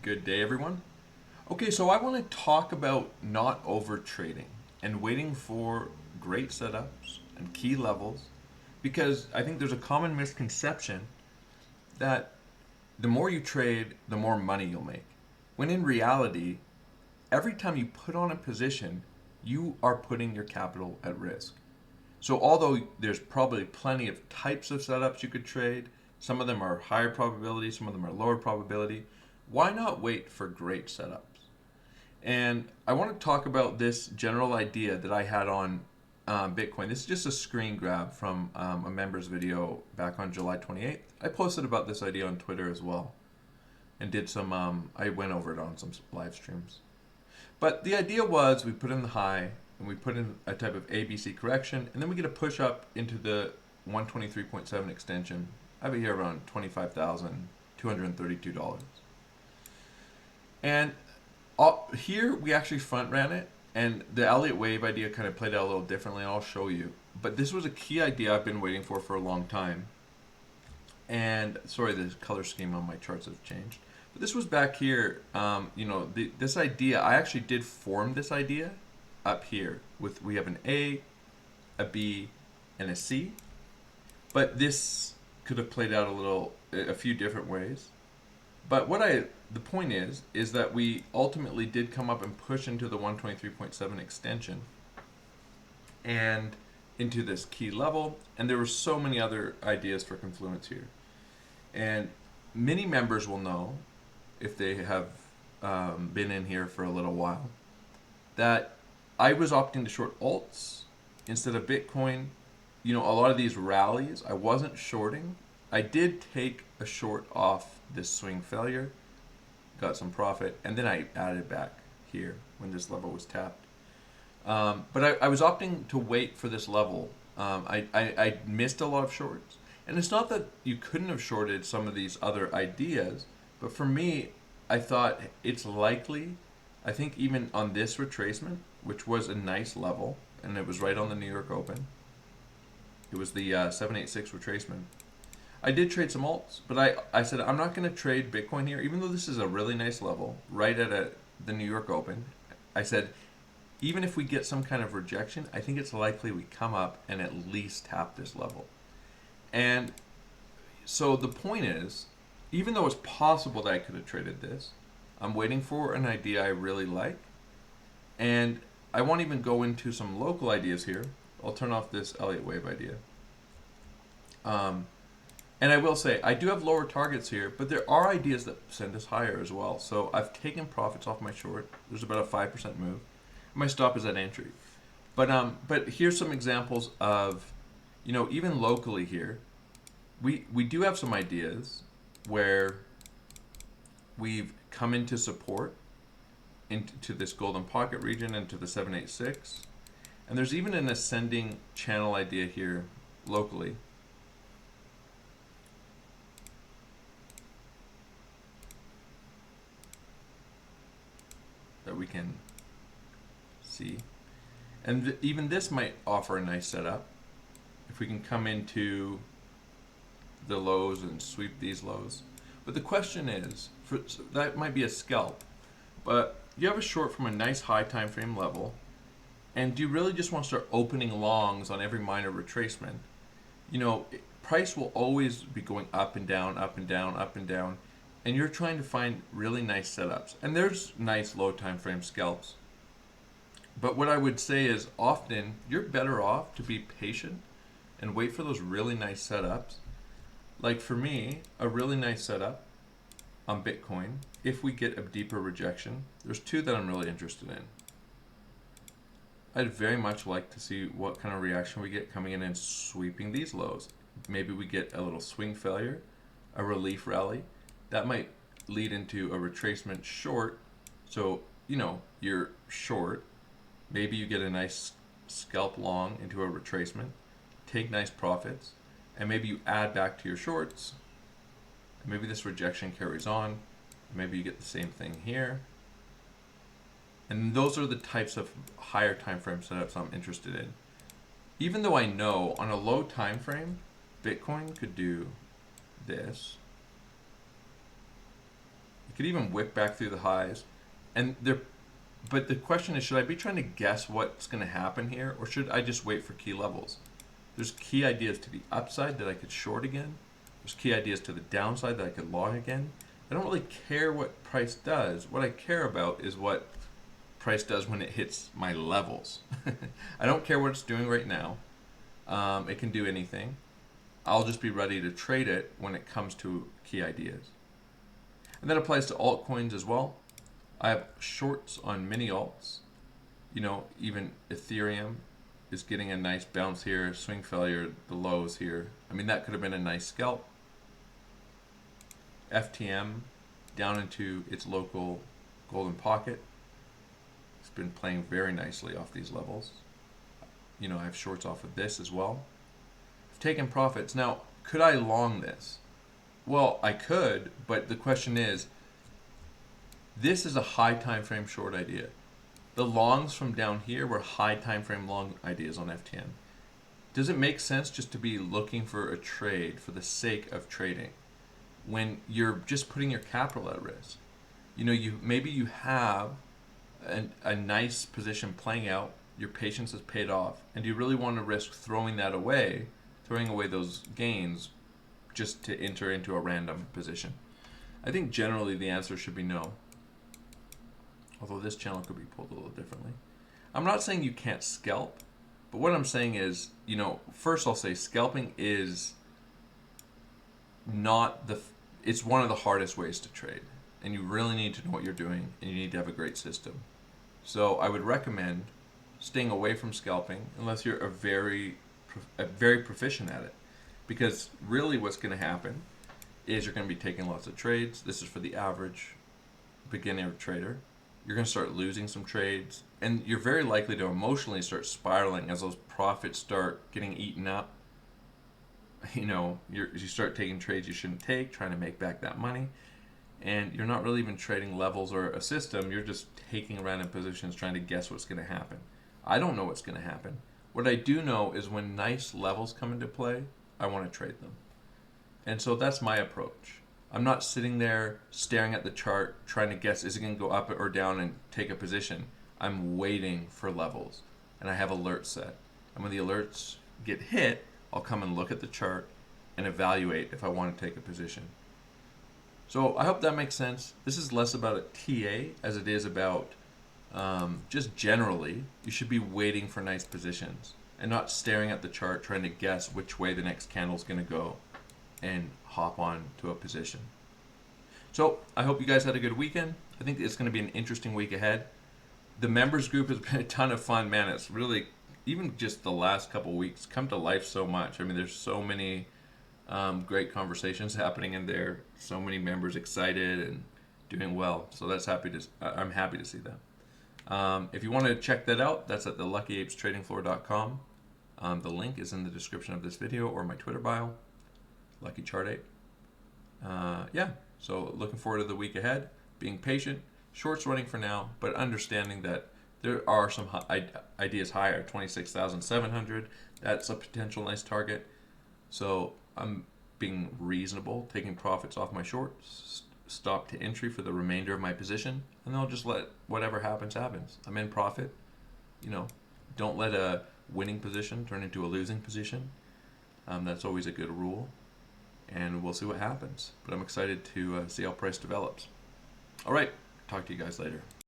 Good day, everyone. Okay, so I want to talk about not over trading and waiting for great setups and key levels because I think there's a common misconception that the more you trade, the more money you'll make. When in reality, every time you put on a position, you are putting your capital at risk. So, although there's probably plenty of types of setups you could trade, some of them are higher probability, some of them are lower probability, why not wait for great setups? And I want to talk about this general idea that I had on Bitcoin. This is just a screen grab from a member's video back on July 28th. I posted about this idea on Twitter as well and did some, I went over it on some live streams. But the idea was we put in the high and we put in a type of ABC correction, and then we get a push up into the 123.7 extension. I have it here around $25,232. And here we actually front ran it, and the Elliott wave idea kind of played out a little differently, and I'll show you. But this was a key idea I've been waiting for a long time. And sorry, the color scheme on my charts has changed. But this was back here, this idea, I actually did form this idea up here. We have an A, a B, and a C. But this could have played out a few different ways. But the point is that we ultimately did come up and push into the 123.7 extension and into this key level, and there were so many other ideas for confluence here. And many members will know, if they have been in here for a little while, that I was opting to short alts instead of Bitcoin. A lot of these rallies, I wasn't shorting. I did take a short off this swing failure, got some profit, and then I added back here when this level was tapped. But I was opting to wait for this level. I missed a lot of shorts. And it's not that you couldn't have shorted some of these other ideas, but for me, I thought it's likely, I think even on this retracement, which was a nice level, and it was right on the New York Open, it was the 786 retracement. I did trade some alts, but I said I'm not going to trade Bitcoin here, even though this is a really nice level, right at the New York Open. I said, even if we get some kind of rejection, I think it's likely we come up and at least tap this level. And so the point is, even though it's possible that I could have traded this, I'm waiting for an idea I really like. And I won't even go into some local ideas here. I'll turn off this Elliott wave idea. And I will say, I do have lower targets here, but there are ideas that send us higher as well. So I've taken profits off my short. There's about a 5% move. My stop is at entry. But here's some examples of, even locally here, we do have some ideas where we've come into support into this golden pocket region, into the 786. And there's even an ascending channel idea here locally. That we can see. And even this might offer a nice setup. If we can come into the lows and sweep these lows. But the question is, that might be a scalp, but you have a short from a nice high time frame level, and do you really just want to start opening longs on every minor retracement? Price will always be going up and down, up and down, up and down, and you're trying to find really nice setups. And there's nice low time frame scalps. But what I would say is often you're better off to be patient and wait for those really nice setups. Like for me, a really nice setup on Bitcoin, if we get a deeper rejection, there's two that I'm really interested in. I'd very much like to see what kind of reaction we get coming in and sweeping these lows. Maybe we get a little swing failure, a relief rally. That might lead into a retracement short. So, you're short. Maybe you get a nice scalp long into a retracement, take nice profits, and maybe you add back to your shorts. Maybe this rejection carries on. Maybe you get the same thing here. And those are the types of higher time frame setups I'm interested in. Even though I know on a low time frame, Bitcoin could do this. Could even wick back through the highs, and they're. But the question is, should I be trying to guess what's going to happen here, or should I just wait for key levels? There's key ideas to the upside that I could short again. There's key ideas to the downside that I could long again. I don't really care what price does. What I care about is what price does when it hits my levels. I don't care what it's doing right now. It can do anything. I'll just be ready to trade it when it comes to key ideas. And that applies to altcoins as well. I have shorts on many alts. You know, even Ethereum is getting a nice bounce here. Swing failure, the lows here. I mean, that could have been a nice scalp. FTM down into its local golden pocket. It's been playing very nicely off these levels. You know, I have shorts off of this as well. I've taken profits. Now, could I long this? Well, I could, but the question is, this is a high time frame short idea. The longs from down here were high time frame long ideas on FTM. Does it make sense just to be looking for a trade for the sake of trading when you're just putting your capital at risk? You know, maybe you have a nice position playing out, your patience has paid off, and do you really want to risk throwing away those gains just to enter into a random position? I think generally the answer should be no. Although this channel could be pulled a little differently. I'm not saying you can't scalp, but what I'm saying is, you know, first I'll say scalping is it's one of the hardest ways to trade. And you really need to know what you're doing, and you need to have a great system. So I would recommend staying away from scalping unless you're a very proficient at it. Because really what's going to happen is you're going to be taking lots of trades. This is for the average beginner trader. You're going to start losing some trades, and you're very likely to emotionally start spiraling as those profits start getting eaten up. You know, you start taking trades you shouldn't take, trying to make back that money, and you're not really even trading levels or a system. You're just taking random positions, trying to guess what's going to happen. I don't know what's going to happen. What I do know is when nice levels come into play, I want to trade them. And so that's my approach. I'm not sitting there staring at the chart trying to guess, is it going to go up or down and take a position. I'm waiting for levels, and I have alerts set. And when the alerts get hit, I'll come and look at the chart and evaluate if I want to take a position. So I hope that makes sense. This is less about a TA as it is about just generally, you should be waiting for nice positions and not staring at the chart trying to guess which way the next candle is going to go and hop on to a position. So I hope you guys had a good weekend. I think it's going to be an interesting week ahead. The members group has been a ton of fun, man. It's really, even just the last couple weeks, come to life so much. I mean, there's so many great conversations happening in there. So many members excited and doing well. So I'm happy to see that. If you want to check that out, that's at theluckyapestradingfloor.com. The link is in the description of this video or my Twitter bio. Lucky Chart Ape. Yeah, so looking forward to the week ahead. Being patient, shorts running for now, but understanding that there are some ideas higher. 26,700. That's a potential nice target. So I'm being reasonable, taking profits off my shorts, stop to entry for the remainder of my position, and then I'll just let whatever happens happens. I'm in profit. You know, don't let a winning position turn into a losing position. That's always a good rule. And we'll see what happens. But I'm excited to see how price develops. All right, talk to you guys later.